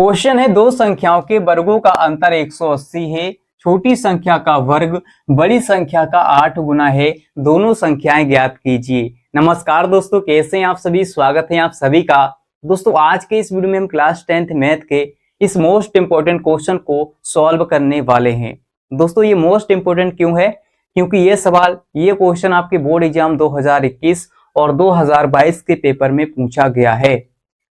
Question है दो संख्याओं के वर्गों का अंतर 180 है। छोटी संख्या का वर्ग बड़ी संख्या का 8 गुना है। दोनों संख्याएं ज्ञात कीजिए। नमस्कार दोस्तों, कैसे हैं आप सभी। स्वागत है आप सभी का। दोस्तों आज के इस वीडियो में हम क्लास 10th मैथ के इस मोस्ट इंपोर्टेंट क्वेश्चन को सॉल्व करने वाले हैं। दोस्तों ये मोस्ट इंपोर्टेंट क्यों है, क्योंकि ये क्वेश्चन आपके बोर्ड एग्जाम 2021 और 2022 के पेपर में पूछा गया है।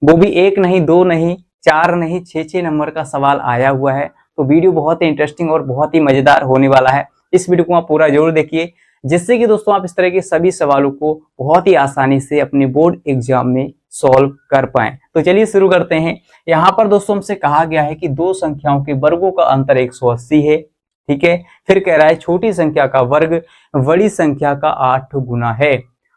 वो भी एक नहीं, दो नहीं, चार नहीं, 6 नंबर का सवाल आया हुआ है। तो वीडियो बहुत ही इंटरेस्टिंग और बहुत ही मजेदार होने वाला है। इस वीडियो को आप पूरा जरूर देखिए, जिससे कि दोस्तों आप इस तरह के सभी सवालों को बहुत ही आसानी से अपने बोर्ड एग्जाम में सॉल्व कर पाएं। तो चलिए शुरू करते हैं। यहाँ पर दोस्तों हमसे कहा गया है कि दो संख्याओं के वर्गों का अंतर 180 है। ठीक है, फिर कह रहा है छोटी संख्या का वर्ग बड़ी संख्या का 8 गुना है।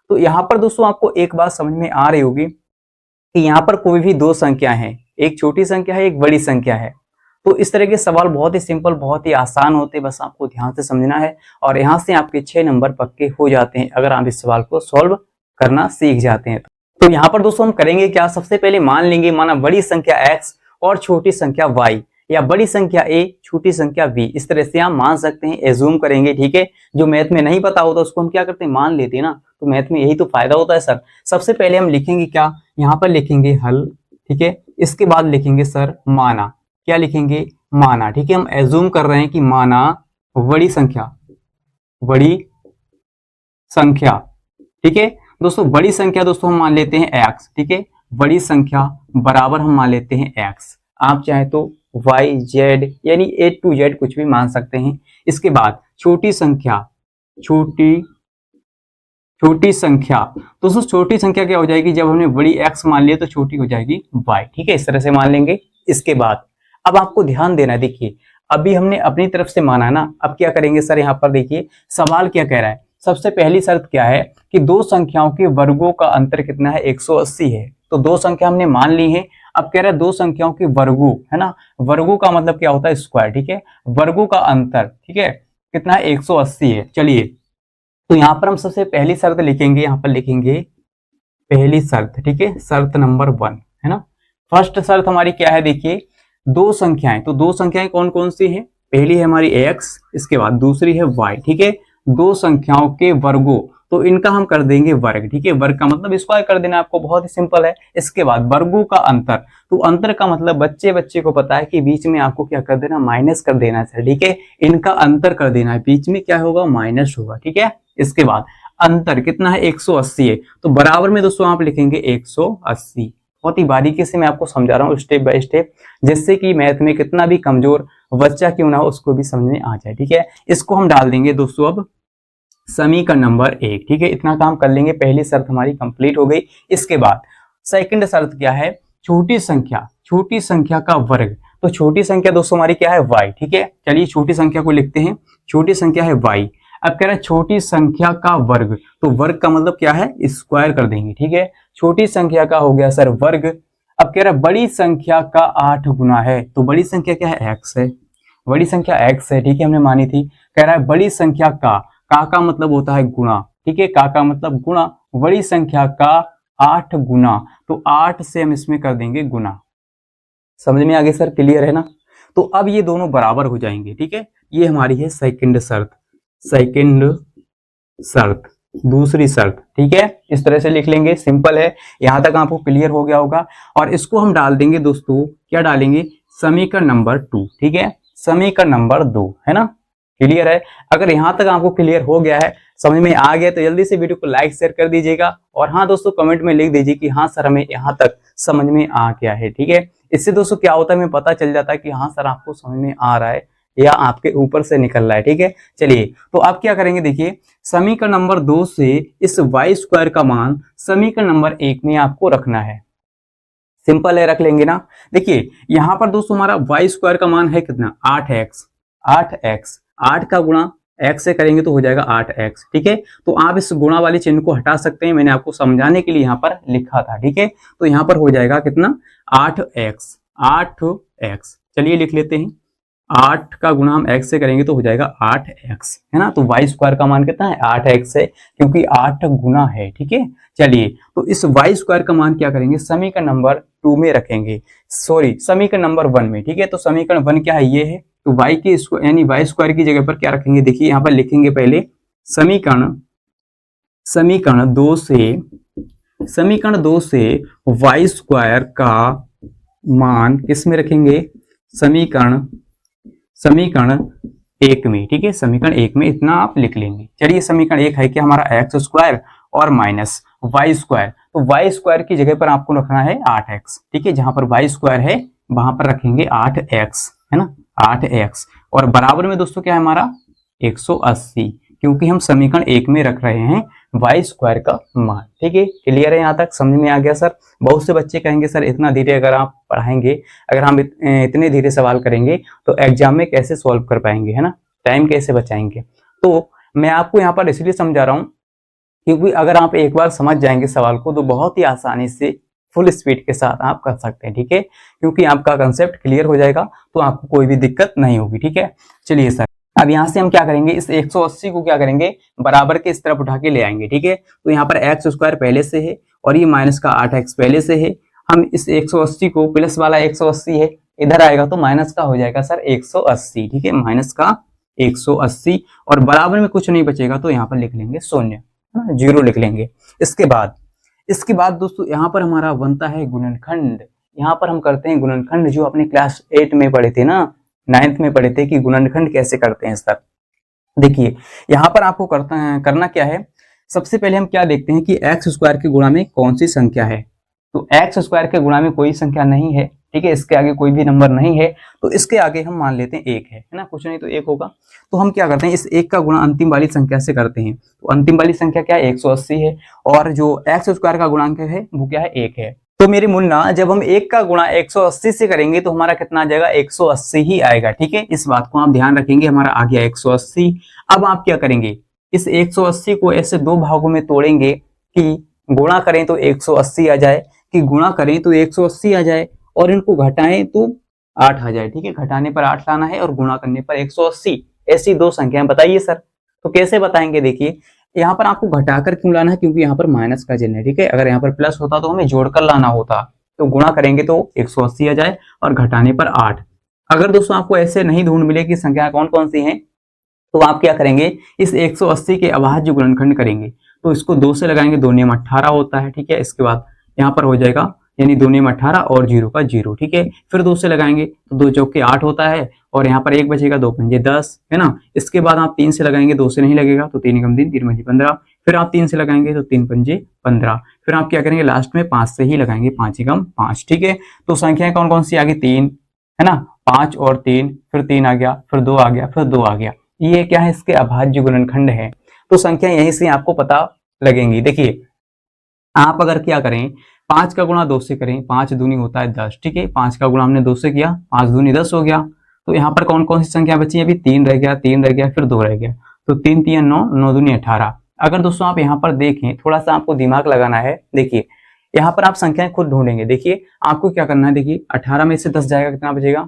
तो यहाँ पर दोस्तों आपको एक बात समझ में आ रही होगी कि यहाँ पर कोई भी दो संख्या है, एक छोटी संख्या है, एक बड़ी संख्या है। तो इस तरह के सवाल बहुत ही सिंपल, बहुत ही आसान होते हैं, बस आपको ध्यान से समझना है और यहाँ से आपके 6 नंबर पक्के हो जाते हैं अगर आप इस सवाल को सॉल्व करना सीख जाते हैं। तो यहाँ पर दोस्तों हम करेंगे क्या, सबसे पहले मान लेंगे माना बड़ी संख्या x और छोटी संख्या y, या बड़ी संख्या a छोटी संख्या v। इस तरह से हम मान सकते हैं, एज्यूम करेंगे। ठीक है, जो मैथ में नहीं पता होता उसको हम क्या करते हैं, मान लेते हैं ना। तो मैथ में यही तो फायदा होता है सर। सबसे पहले हम लिखेंगे क्या, यहाँ पर लिखेंगे हल। ठीक है, इसके बाद लिखेंगे सर माना। क्या लिखेंगे, माना। ठीक है, हम एज्यूम कर रहे हैं कि माना बड़ी संख्या, बड़ी संख्या। ठीक है दोस्तों, बड़ी संख्या दोस्तों हम मान लेते हैं x। ठीक है, बड़ी संख्या बराबर हम मान लेते हैं x। आप चाहे तो y z यानी a to z कुछ भी मान सकते हैं। इसके बाद छोटी संख्या, छोटी संख्या दोस्तों, छोटी संख्या क्या हो जाएगी, जब हमने बड़ी x मान लिया तो छोटी हो जाएगी y। ठीक है, इस तरह से मान लेंगे। इसके बाद अब आपको ध्यान देना है, देखिए अभी हमने अपनी तरफ से माना ना, अब क्या करेंगे सर, यहाँ पर देखिए सवाल क्या कह रहा है। सबसे पहली शर्त क्या है कि दो संख्याओं के वर्गों का अंतर कितना है, 180 है। तो दो संख्या हमने मान ली है। अब कह रहा है दो संख्याओं के वर्गों, है ना, वर्गों का मतलब क्या होता है, स्क्वायर। ठीक है, वर्गों का अंतर, ठीक है, कितना है, 180 है। चलिए, तो यहाँ पर हम सबसे पहली शर्त लिखेंगे, यहाँ पर लिखेंगे पहली शर्त। ठीक है, शर्त नंबर 1, है ना। फर्स्ट शर्त हमारी क्या है, देखिए दो संख्याएं, तो दो संख्याएं कौन कौन सी हैं, पहली है हमारी x, इसके बाद दूसरी है y। ठीक है, दो संख्याओं के वर्गों, तो इनका हम कर देंगे वर्ग। ठीक है, वर्ग का मतलब स्क्वायर कर देना, आपको बहुत ही सिंपल है। इसके बाद वर्गों का अंतर, तो अंतर का मतलब बच्चे को पता है कि बीच में आपको क्या कर देना, माइनस कर देना है। ठीक है, इनका अंतर कर देना है, बीच में क्या होगा, माइनस होगा। ठीक है, इसके बाद अंतर कितना है, 180 है। तो बराबर में दोस्तों आप लिखेंगे 180। बहुत ही बारीकी से मैं आपको समझा रहा हूँ स्टेप बाय स्टेप, जिससे कि मैथ में कितना भी कमजोर बच्चा क्यों ना हो उसको भी समझ में आ जाए। ठीक है, इसको हम डाल देंगे दोस्तों अब समीकरण नंबर 1। ठीक है, इतना काम कर लेंगे, पहली शर्त हमारी कंप्लीट हो गई। इसके बाद सेकंड शर्त क्या है, छोटी संख्या का वर्ग। तो छोटी संख्या दोस्तों हमारी क्या है, y। ठीक है, चलिए छोटी संख्या को लिखते हैं, छोटी संख्या है y। अब कह रहा है छोटी संख्या का वर्ग, तो वर्ग का मतलब क्या है, स्क्वायर कर देंगे। ठीक है, छोटी संख्या का हो गया सर वर्ग। अब कह रहा है बड़ी संख्या का 8 गुना है, तो बड़ी संख्या क्या है, x है, बड़ी संख्या x है। ठीक है, हमने मानी थी। कह रहा है बड़ी संख्या का मतलब होता है गुणा। ठीक है, का मतलब गुणा, बड़ी संख्या का 8 गुना, तो 8 से हम इसमें कर देंगे गुना। समझ में आगे सर, क्लियर है ना। तो अब ये दोनों बराबर हो जाएंगे। ठीक है, ये हमारी है सेकंड शर्त, दूसरी शर्त। ठीक है, इस तरह से लिख लेंगे, सिंपल है। यहां तक आपको क्लियर हो गया होगा। और इसको हम डाल देंगे दोस्तों, क्या डालेंगे, समीकरण नंबर 2। ठीक है, समीकरण नंबर 2, है ना, क्लियर है। अगर यहां तक आपको क्लियर हो गया है, समझ में आ गया, तो जल्दी से वीडियो को लाइक शेयर कर दीजिएगा। और हाँ दोस्तों, कमेंट में लिख दीजिए कि हाँ सर हमें यहाँ तक समझ में आ गया है। ठीक है, इससे दोस्तों क्या होता है, हमें पता चल जाता है कि हाँ सर आपको समझ में आ रहा है या आपके ऊपर से निकल रहा है। ठीक है, चलिए तो आप क्या करेंगे, देखिए समीकरण नंबर 2 से इस y स्क्वायर का मान समीकरण नंबर 1 में आपको रखना है। सिंपल है, रख लेंगे ना। देखिए यहाँ पर दोस्तों हमारा y स्क्वायर का मान है कितना, 8x। 8 का गुणा x से करेंगे तो हो जाएगा 8x। ठीक है, तो आप इस गुणा वाले चिन्ह को हटा सकते हैं, मैंने आपको समझाने के लिए यहाँ पर लिखा था। ठीक है, तो यहाँ पर हो जाएगा कितना, 8x। चलिए लिख लेते हैं, 8 का गुणा हम x से करेंगे तो हो जाएगा 8x, है ना। तो y स्क्वायर का मान कितना है 8x है, क्योंकि 8 गुना है, ठीक है। चलिए, तो इस y स्क्वायर का मान क्या करेंगे, समीकरण नंबर 2 में रखेंगे, सॉरी समीकरण नंबर 1 में, ठीक है। तो समीकरण 1 क्या है, ये है। तो y की यानी y स्क्वायर की जगह पर क्या रखेंगे, देखिए यहाँ पर लिखेंगे पहले समीकरण समीकरण 2 से y स्क्वायर का मान किस में रखेंगे, समीकरण 1 में, ठीक है। समीकरण 1 में इतना आप लिख लेंगे। चलिए, समीकरण 1 है कि हमारा एक्स स्क्वायर और माइनस वाई स्क्वायर, तो वाई स्क्वायर की जगह पर आपको रखना है 8x, ठीक है। जहां पर वाई स्क्वायर है वहां पर रखेंगे 8x, है ना, 8x। और बराबर में दोस्तों क्या है हमारा 180, क्योंकि हम समीकरण 1 में रख रहे हैं वाई स्क्वायर का मान, ठीक है। क्लियर है, यहाँ तक समझ में आ गया सर। बहुत से बच्चे कहेंगे सर इतना धीरे अगर आप पढ़ाएंगे, अगर हम इतने धीरे सवाल करेंगे तो एग्जाम में कैसे सॉल्व कर पाएंगे, है ना, टाइम कैसे बचाएंगे। तो मैं आपको यहाँ पर इसलिए समझा रहा हूँ क्योंकि अगर आप एक बार समझ जाएंगे सवाल को तो बहुत ही आसानी से फुल स्पीड के साथ आप कर सकते हैं, ठीक है। क्योंकि आपका कंसेप्ट क्लियर हो जाएगा तो आपको कोई भी दिक्कत नहीं होगी, ठीक है। चलिए सर, अब यहाँ से हम क्या करेंगे, इस 180 को क्या करेंगे, बराबर के इस तरफ उठा के ले आएंगे, ठीक है। तो यहाँ पर एक्स स्क्वायर पहले से है और ये माइनस का 8x पहले से है। हम इस 180 को, प्लस वाला 180 है, इधर आएगा तो माइनस का हो जाएगा सर 180, ठीक है, माइनस का 180। और बराबर में कुछ नहीं बचेगा तो यहाँ पर लिख लेंगे शून्य, जीरो लिख लेंगे। इसके बाद दोस्तों यहाँ पर हमारा बनता है गुणनखंड। यहाँ पर हम करते हैं गुणनखंड, जो अपने क्लास 8 में पढ़े थे ना, 9th में पढ़े थे कि गुणनखंड कैसे करते हैं सर। देखिए यहाँ पर आपको करना क्या है, सबसे पहले हम क्या देखते हैं कि एक्स स्क्वायर के गुणा में कौन सी संख्या है। तो एक्स स्क्वायर के गुणा में कोई संख्या नहीं है, ठीक है, इसके आगे कोई भी नंबर नहीं है, तो इसके आगे हम मान लेते हैं 1 है ना, कुछ नहीं तो 1 होगा। तो हम क्या करते हैं, इस 1 का गुणा अंतिम वाली संख्या से करते हैं। तो अंतिम वाली संख्या क्या है, 180 है, और जो एक्स स्क्वायर का गुणांक है वो क्या है, 1 है। तो मेरे मुन्ना, जब हम 1 का गुणा 180 से करेंगे तो हमारा कितना आ जाएगा, 180 ही आएगा, ठीक है। इस बात को आप ध्यान रखेंगे, हमारा आ गया 180। अब आप क्या करेंगे, इस 180 को ऐसे दो भागों में तोड़ेंगे कि गुणा करें तो 180 आ जाए, कि गुणा करें तो 180 आ जाए, और इनको घटाएं तो 8 आ जाए, ठीक है। घटाने पर 8 लाना है और गुणा करने पर 180, ऐसी दो संख्याएं बताइए सर। तो कैसे बताएंगे, देखिए यहाँ पर आपको घटाकर क्यों लाना है, क्योंकि यहाँ पर माइनस का चिन्ह है, ठीक है। अगर यहाँ पर प्लस होता तो हमें जोड़कर लाना होता, तो गुणा करेंगे तो 180 आ जाए और घटाने पर 8। अगर दोस्तों आपको ऐसे नहीं ढूंढ मिले कि संख्या कौन कौन सी हैं, तो आप क्या करेंगे, इस 180 के अभाज्य गुणनखंड करेंगे। तो इसको 2 से लगाएंगे, 2 नियम 18 होता है, ठीक है। इसके बाद यहाँ पर हो जाएगा, यानी 2 नियम 18 और 0 का 0, ठीक है। फिर 2 से लगाएंगे तो 2 चौके 8 होता है, और यहाँ पर 1 बचेगा, 2 पंजे 10, है ना। इसके बाद आप 3 से लगाएंगे, 2 से नहीं लगेगा तो 3 एकम 3, 3 पंजे 15। फिर आप 3 से लगाएंगे तो 3 पंजे 15। फिर आप क्या करेंगे, लास्ट में 5 से ही लगाएंगे, 5 एकम 5, ठीक है। तो संख्याएं कौन कौन सी आ गई, 3, है ना, 5 और 3, फिर 3 आ गया, फिर 2 आ गया, फिर 2 आ गया। ये क्या है, इसके अभाज्य गुणनखंड है। तो संख्या यहीं से आपको पता लगेंगी। देखिए आप अगर क्या करें, 5 का गुणा 2 से करें, 5 दूनी होता है 10, ठीक है। 5 का गुणा हमने 2 से किया, 5 दूनी 10 हो गया। तो यहाँ पर कौन कौन सी संख्या बची, अभी 3 रह गया, 3 रह गया, फिर 2 रह गया। तो 3 3 9, 9 दूनी 18। अगर दोस्तों आप यहाँ पर देखें, थोड़ा सा आपको दिमाग लगाना है। देखिए यहाँ पर आप संख्याएं खुद ढूंढेंगे। देखिए आपको क्या करना है, देखिए 18 में से 10 जाएगा, कितना बचेगा,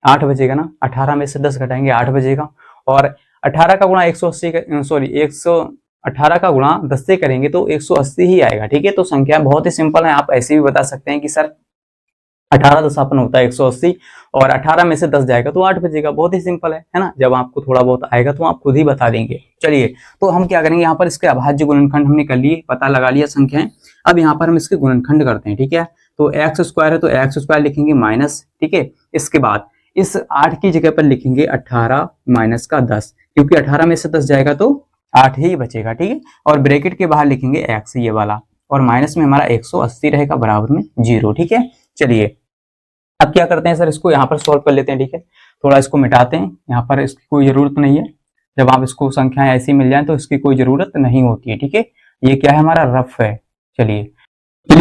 8 बचेगा ना। 18 में से 10 घटाएंगे, 8 बचेगा। और 18 का गुणा 180, सॉरी 118 का गुणा 10 से करेंगे तो 180 ही आएगा, ठीक है। तो संख्या बहुत ही सिंपल है, आप ऐसे भी बता सकते हैं कि सर 18 दशापन होता है 180, और 18 में से 10 जाएगा तो 8 बचेगा। बहुत ही सिंपल है ना। जब आपको थोड़ा बहुत आएगा तो आप खुद ही बता देंगे। चलिए, तो हम क्या करेंगे, यहाँ पर इसके अभाज्य गुणनखंड हमने कर लिए, पता लगा लिया संख्याएं। अब यहाँ पर हम इसके गुणनखंड करते हैं, ठीक है। तो एक्स स्क्वायर है तो एक्स स्क्वायर लिखेंगे माइनस, ठीक है। इसके बाद इस 8 की जगह पर लिखेंगे 18 माइनस का 10, क्योंकि 18 में से 10 जाएगा तो 8 ही बचेगा, ठीक है। और ब्रैकेट के बाहर लिखेंगे एक्स, ये वाला, और माइनस में हमारा 180 रहेगा, बराबर में 0, ठीक है। चलिए अब क्या करते हैं सर, इसको यहाँ पर सॉल्व कर लेते हैं, ठीक है। थोड़ा इसको मिटाते हैं, यहाँ पर इसकी कोई जरूरत नहीं है। जब आप इसको संख्याएं ऐसी मिल जाए तो इसकी कोई जरूरत नहीं होती है, ठीक है। ये क्या है, हमारा रफ है। चलिए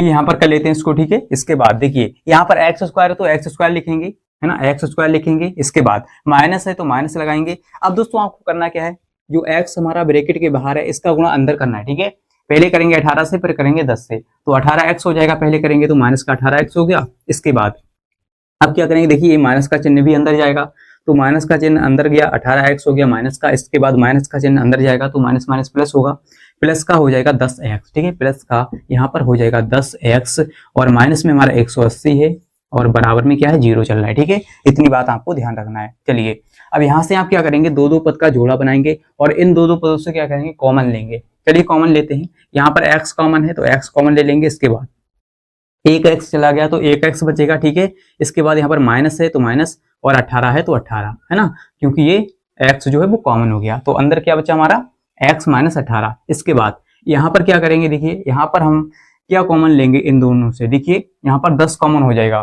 यहाँ पर कर लेते हैं इसको, ठीक है। इसके बाद देखिए यहाँ पर एक्स स्क्वायर है तो एक्स स्क्वायर लिखेंगे, है ना, एक्स स्क्वायर लिखेंगे। इसके बाद माइनस है तो माइनस लगाएंगे। अब दोस्तों आपको करना क्या है, जो एक्स हमारा ब्रैकेट के बाहर है इसका गुणा अंदर करना है, ठीक है। पहले करेंगे 18 से, फिर करेंगे 10 से, तो 18x हो जाएगा। पहले करेंगे तो माइनस का 18x हो गया। इसके बाद अब क्या करेंगे, देखिए ये माइनस का चिन्ह भी अंदर जाएगा, तो माइनस का चिन्ह अंदर गया, 18x हो गया माइनस का, इसके बाद माइनस का चिन्ह अंदर जाएगा तो माइनस माइनस प्लस होगा, प्लस का हो जाएगा 10x, ठीक है, प्लस का यहाँ पर हो जाएगा 10x और माइनस में हमारा 180 है और बराबर में क्या है 0 चल रहा है, ठीक है। इतनी बात आपको ध्यान रखना है। चलिए अब यहाँ से आप क्या करेंगे, दो दो पद का जोड़ा बनाएंगे और इन दो दो पदों से क्या करेंगे, कॉमन लेंगे। चलिए कॉमन लेते हैं, यहाँ पर x कॉमन है तो x कॉमन ले लेंगे, इसके बाद एक x चला गया तो एक x बचेगा, ठीक है। इसके बाद यहाँ पर माइनस है तो माइनस और 18 है तो 18 है ना, क्योंकि ये x जो है वो कॉमन हो गया, तो अंदर क्या बचा हमारा x माइनस 18। इसके बाद यहाँ पर क्या करेंगे, देखिए यहाँ पर हम क्या कॉमन लेंगे इन दोनों से, देखिए यहाँ पर 10 कॉमन हो जाएगा,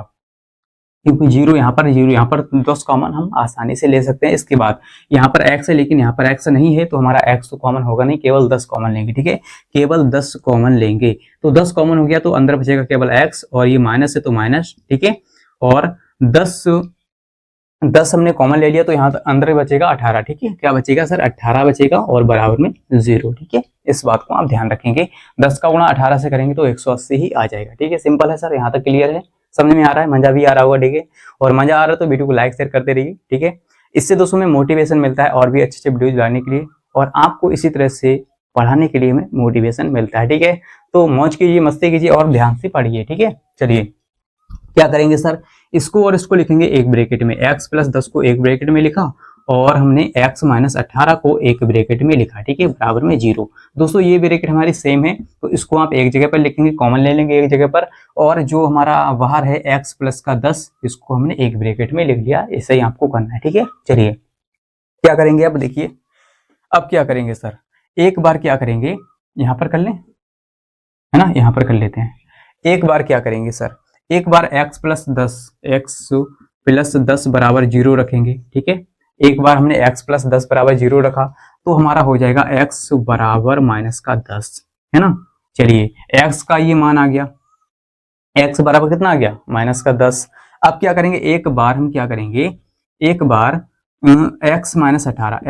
क्योंकि जीरो यहाँ पर 10 कॉमन हम आसानी से ले सकते हैं। इसके बाद यहाँ पर x है लेकिन यहाँ पर x नहीं है तो हमारा x तो कॉमन होगा नहीं, केवल 10 कॉमन लेंगे, ठीक है, केवल 10 कॉमन लेंगे। तो 10 कॉमन हो गया तो अंदर बचेगा केवल x और ये माइनस है तो माइनस, ठीक है, और 10 हमने कॉमन ले लिया तो यहाँ अंदर बचेगा 18, ठीक है, क्या बचेगा सर 18 बचेगा और बराबर में 0, ठीक है। इस बात को आप ध्यान रखेंगे, 10 का गुणा 18 से करेंगे तो 180 ही आ जाएगा, ठीक है। सिंपल है सर, यहाँ तक क्लियर है, समझ में आ रहा है, मजा भी आ रहा होगा, ठीक है। और मजा आ रहा है तो वीडियो को लाइक शेयर करते रहिए, ठीक है। इससे दोस्तों में मोटिवेशन मिलता है और भी अच्छे अच्छे वीडियोज लाने के लिए, और आपको इसी तरह से पढ़ाने के लिए में मोटिवेशन मिलता है, ठीक है। तो मौज कीजिए, मस्ती कीजिए और ध्यान से पढ़िए, ठीक है। चलिए क्या करेंगे सर, इसको और इसको लिखेंगे एक ब्रैकेट में, x प्लस 10 को एक ब्रैकेट में लिखा और हमने x माइनस 18 को एक ब्रैकेट में लिखा, ठीक है, बराबर में 0। दोस्तों ये ब्रैकेट हमारी सेम है तो इसको आप एक जगह पर लिखेंगे, कॉमन ले लेंगे एक जगह पर, और जो हमारा बाहर है x प्लस का 10 इसको हमने एक ब्रैकेट में लिख लिया, ऐसे ही आपको करना है, ठीक है। चलिए क्या करेंगे अब देखिए, अब क्या करेंगे सर, एक बार क्या करेंगे, यहाँ पर कर लें, है ना, यहाँ पर कर लेते हैं। एक बार क्या करेंगे सर, एक बार x प्लस 10 बराबर 0 रखेंगे, ठीक है। एक बार हमने x प्लस 10 बराबर 0 रखा तो हमारा हो जाएगा x बराबर माइनस का 10, है ना। चलिए x का ये मान आ गया, x बराबर कितना आ गया माइनस का 10। अब क्या करेंगे, एक बार हम क्या करेंगे, एक बार x माइनस 18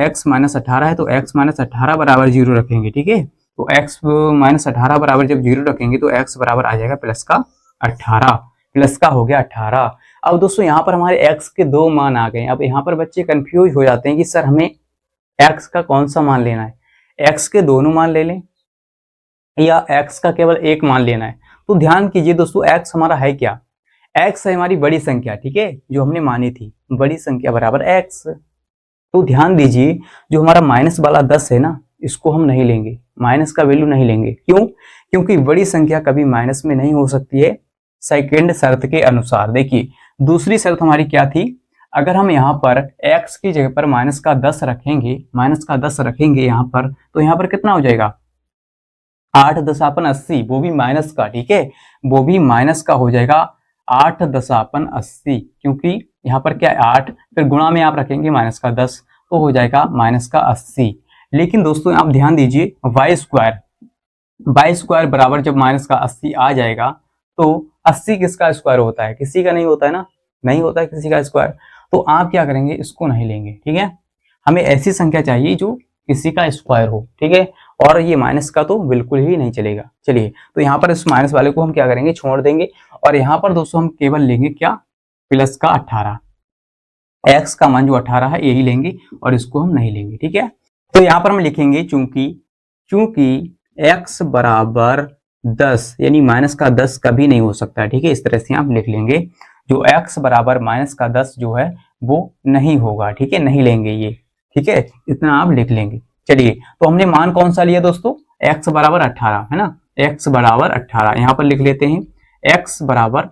है तो x माइनस 18 बराबर 0 रखेंगे, ठीक है। तो x माइनस 18 बराबर जब 0 रखेंगे तो x बराबर आ जाएगा प्लस का 18, प्लस का हो गया 18। अब दोस्तों यहाँ पर हमारे x के दो मान आ गए। अब यहाँ पर बच्चे कंफ्यूज हो जाते हैं कि सर हमें x का कौन सा मान लेना है, x के दोनों मान ले लें या x का केवल एक मान लेना है। तो ध्यान कीजिए दोस्तों, x हमारा है क्या, x है हमारी बड़ी संख्या, ठीक है, जो हमने मानी थी, बड़ी संख्या बराबर x। तो ध्यान दीजिए जो हमारा माइनस वाला 10 है ना, इसको हम नहीं लेंगे, माइनस का वैल्यू नहीं लेंगे, क्यों, क्योंकि बड़ी संख्या कभी माइनस में नहीं हो सकती है सेकेंड शर्त के अनुसार। देखिए दूसरी शर्त हमारी क्या थी, अगर हम यहाँ पर x की जगह पर माइनस का 10 रखेंगे यहाँ पर, तो यहाँ पर कितना हो जाएगा 8 दशापन 80, वो भी माइनस का, ठीक है, वो भी माइनस का हो जाएगा 8 दशापन 80, क्योंकि यहाँ पर क्या है 8, फिर गुणा में आप रखेंगे माइनस का 10 तो हो जाएगा माइनस का 80। लेकिन दोस्तों आप ध्यान दीजिए वाई स्क्वायर बराबर जब माइनस का 80 आ जाएगा तो 80 किसका स्क्वायर होता है, किसी का नहीं होता है ना, नहीं होता है किसी का स्क्वायर। तो आप क्या करेंगे, इसको नहीं लेंगे, ठीक है, हमें ऐसी संख्या चाहिए जो किसी का स्क्वायर हो, ठीक है, और ये माइनस का तो बिल्कुल ही नहीं चलेगा। चलिए तो यहाँ पर इस माइनस वाले को हम क्या करेंगे, छोड़ देंगे, और यहाँ पर दोस्तों हम केवल लेंगे क्या, प्लस का 18, x का मान जो 18 है यही लेंगे और इसको हम नहीं लेंगे, ठीक है। तो यहाँ पर हम लिखेंगे चूंकि x बराबर 10 यानी माइनस का 10 कभी नहीं हो सकता, ठीक है, इस तरह से आप लिख लेंगे, जो x बराबर माइनस का 10 जो है वो नहीं होगा, ठीक है, नहीं लेंगे ये, ठीक है, इतना आप लिख लेंगे। चलिए तो हमने मान कौन सा लिया दोस्तों, x बराबर 18, है ना, x बराबर 18 यहाँ पर लिख लेते हैं, x बराबर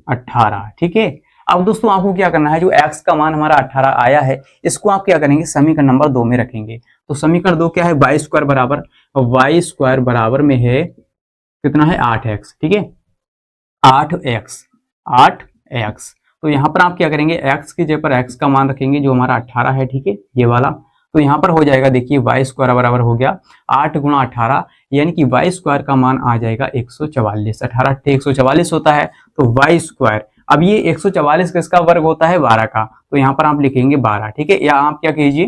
18, ठीक है। अब दोस्तों आपको क्या करना है, जो x का मान हमारा 18 आया है इसको आप क्या करेंगे, समीकरण नंबर 2 में रखेंगे। तो समीकरण 2 क्या है, वाई स्क्वायर बराबर में है कितना है 8x, ठीक है, 8x। तो यहाँ पर आप क्या करेंगे, x की जगह पर x का मान रखेंगे जो हमारा 18 है, ठीक है, ये वाला। तो यहाँ पर हो जाएगा, देखिए वाई स्क्वायर बराबर हो गया 8 गुणा 18, यानी कि वाई स्क्वायर का मान आ जाएगा 144, 18 144 होता है, तो वाई स्क्वायर, अब ये 144 किसका वर्ग होता है, 12 का, तो यहाँ पर आप लिखेंगे 12, ठीक है। या आप क्या कीजिए,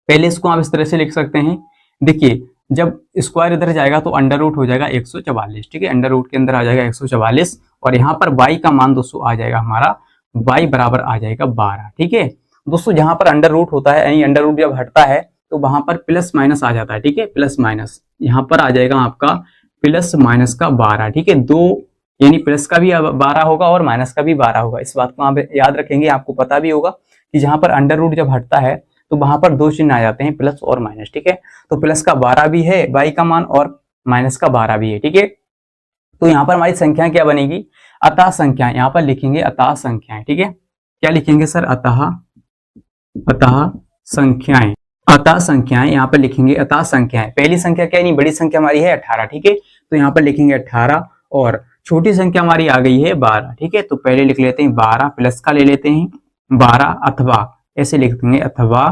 पहले इसको आप इस तरह से लिख सकते हैं, देखिए जब स्क्वायर इधर जाएगा तो अंडर रूट हो जाएगा 144, ठीक है, अंडर रूट के अंदर आ जाएगा 144, और यहाँ पर y का मान दोस्तों आ जाएगा हमारा, y बराबर आ जाएगा 12, ठीक है। दोस्तों जहां पर अंडर रूट होता है यानी अंडर रूट जब हटता है तो वहां पर प्लस माइनस आ जाता है, ठीक है, प्लस माइनस यहाँ पर आ जाएगा आपका प्लस माइनस का 12, ठीक है, दो यानी प्लस का भी 12 होगा और माइनस का भी 12 होगा। इस बात को आप याद रखेंगे। आपको पता भी होगा कि जहां पर अंडर रूट जब हटता है तो वहां पर दो चिन्ह आ जाते हैं, प्लस और माइनस, ठीक है। तो प्लस का 12 भी है y का मान और माइनस का 12 भी है, ठीक है। तो यहाँ पर हमारी संख्या क्या बनेगी, अतः संख्या, यहाँ पर लिखेंगे अतः संख्याएं, ठीक है। क्या लिखेंगे सर, अतः, अतः संख्याएं, अतः संख्याएं यहाँ पर लिखेंगे अतः संख्याएं। पहली संख्या क्या है, नहीं बड़ी संख्या हमारी है 18, ठीक है, तो यहाँ पर लिखेंगे 18 और छोटी संख्या हमारी आ गई है 12, ठीक है। तो पहले लिख लेते हैं 12, प्लस का ले लेते हैं 12 अथवा, ऐसे लिख देंगे अथवा,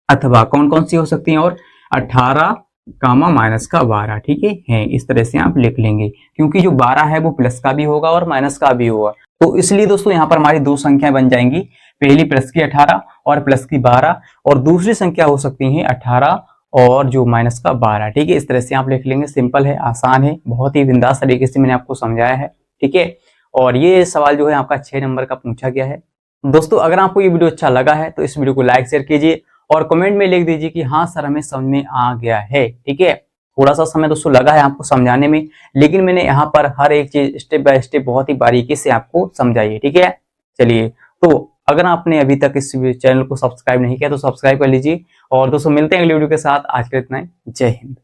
अथवा कौन कौन सी हो सकती हैं, और 18 कामा माइनस का 12, ठीक है, इस तरह से आप लिख लेंगे क्योंकि जो 12 है वो प्लस का भी होगा और माइनस का भी होगा। तो इसलिए दोस्तों यहाँ पर हमारी दो संख्याएं बन जाएंगी, पहली प्लस की 18 और प्लस की 12, और दूसरी संख्या हो सकती है 18 और जो माइनस का 12, ठीक है। इस तरह से आप लिख लेंगे, सिंपल है, आसान है, बहुत ही बिंदास तरीके से मैंने आपको समझाया है, ठीक है। और ये सवाल जो है आपका 6 नंबर का पूछा गया है। दोस्तों अगर आपको ये वीडियो अच्छा लगा है तो इस वीडियो को लाइक शेयर कीजिए और कमेंट में लिख दीजिए कि हाँ सर हमें समझ में आ गया है, ठीक है। थोड़ा सा समय दोस्तों लगा है आपको समझाने में, लेकिन मैंने यहाँ पर हर एक चीज स्टेप बाय स्टेप बहुत ही बारीकी से आपको समझाई है, ठीक है। चलिए, तो अगर आपने अभी तक इस चैनल को सब्सक्राइब नहीं किया तो सब्सक्राइब कर लीजिए। और दोस्तों मिलते हैं अगली वीडियो के साथ, आज के लिए इतना ही, जय हिंद।